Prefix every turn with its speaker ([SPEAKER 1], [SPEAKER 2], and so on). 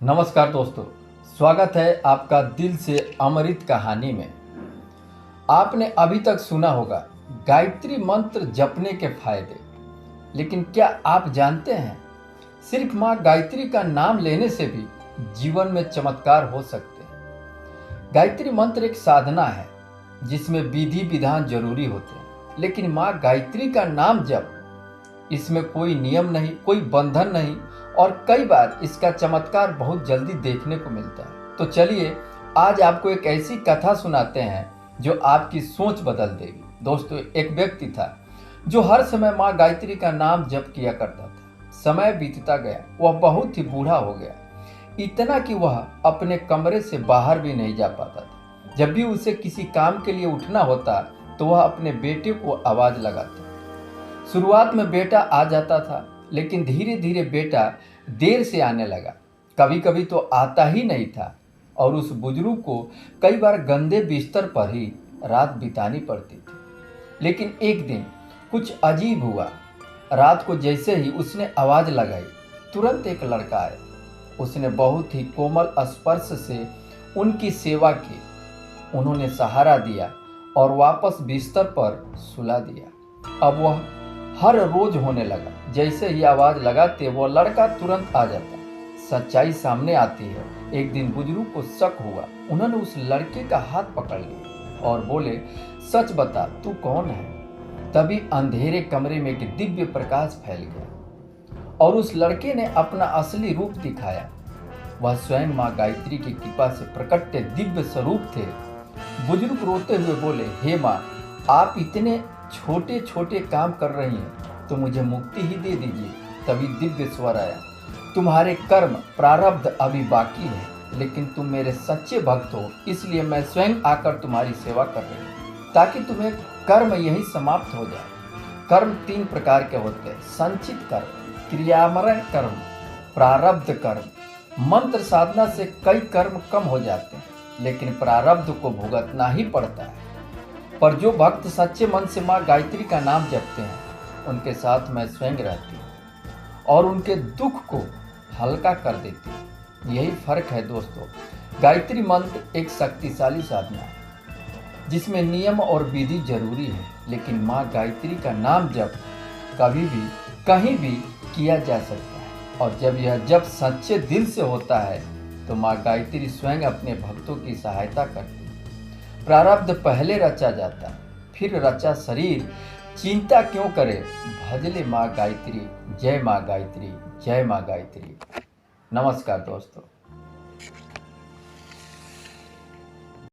[SPEAKER 1] नमस्कार दोस्तों, स्वागत है आपका दिल से अमृत कहानी में। आपने अभी तक सुना होगा गायत्री मंत्र जपने के फायदे, लेकिन क्या आप जानते हैं सिर्फ माँ गायत्री का नाम लेने से भी जीवन में चमत्कार हो सकते हैं। गायत्री मंत्र एक साधना है जिसमें विधि विधान जरूरी होते हैं, लेकिन माँ गायत्री का नाम जप, इसमें कोई नियम नहीं, कोई बंधन नहीं और कई बार इसका चमत्कार बहुत जल्दी देखने को मिलता है। तो चलिए आज आपको एक ऐसी कथा सुनाते हैं जो आपकी सोच बदल देगी। दोस्तों, एक व्यक्ति था जो हर समय माँ गायत्री का नाम जप किया करता था। समय बीतता गया, वह बहुत ही बूढ़ा हो गया, इतना कि वह अपने कमरे से बाहर भी नहीं जा पाता था। जब भी उसे किसी काम के लिए उठना होता तो वह अपने बेटे को आवाज लगाता। शुरुआत में बेटा आ जाता था, लेकिन धीरे धीरे बेटा देर से आने लगा, कभी कभी तो आता ही नहीं था और उस बुजुर्ग को कई बार गंदे बिस्तर पर ही रात बितानी पड़ती थी। लेकिन एक दिन कुछ अजीब हुआ। रात को जैसे ही उसने आवाज लगाई, तुरंत एक लड़का आया। उसने बहुत ही कोमल स्पर्श से उनकी सेवा की, उन्होंने सहारा दिया और वापस बिस्तर पर सुला दिया। अब वह हर रोज होने लगा। जैसे ही आवाज लगाते वो लड़का तुरंत आ जाता। सच्चाई सामने आती है। एक दिन बुजुर्ग को शक हुआ। उन्होंने उस लड़के का हाथ पकड़ लिया और बोले, सच बता, तू कौन है? तभी अंधेरे कमरे में एक दिव्य प्रकाश फैल गया और उस लड़के ने अपना असली रूप दिखाया। वह स्वयं माँ गायत्री की कृपा से प्रकट दिव्य स्वरूप थे। बुजुर्ग रोते हुए बोले, हे माँ, आप इतने छोटे छोटे काम कर रही हैं तो मुझे मुक्ति ही दे दीजिए। तभी दिव्य स्वर आया, तुम्हारे कर्म प्रारब्ध अभी बाकी है, लेकिन तुम मेरे सच्चे भक्त हो, इसलिए मैं स्वयं आकर तुम्हारी सेवा कर रही हूँ ताकि तुम्हें कर्म यही समाप्त हो जाए। कर्म 3 प्रकार के होते हैं: संचित कर्म, क्रियामरण कर्म, प्रारब्ध कर्म। मंत्र साधना से कई कर्म कम हो जाते हैं, लेकिन प्रारब्ध को भुगतना ही पड़ता है। पर जो भक्त सच्चे मन से माँ गायत्री का नाम जपते हैं, उनके साथ मैं स्वयं रहती हूँ और उनके दुख को हल्का कर देती हूँ। यही फर्क है दोस्तों। गायत्री मंत्र एक शक्तिशाली साधना है जिसमें नियम और विधि जरूरी है, लेकिन माँ गायत्री का नाम जप कभी भी कहीं भी किया जा सकता है। और जब यह जप सच्चे दिल से होता है तो माँ गायत्री स्वयं अपने भक्तों की सहायता करती है। प्रारब्ध पहले रचा जाता, फिर रचा शरीर। चिंता क्यों करे, भजले माँ गायत्री। जय माँ गायत्री, जय माँ गायत्री। नमस्कार दोस्तों।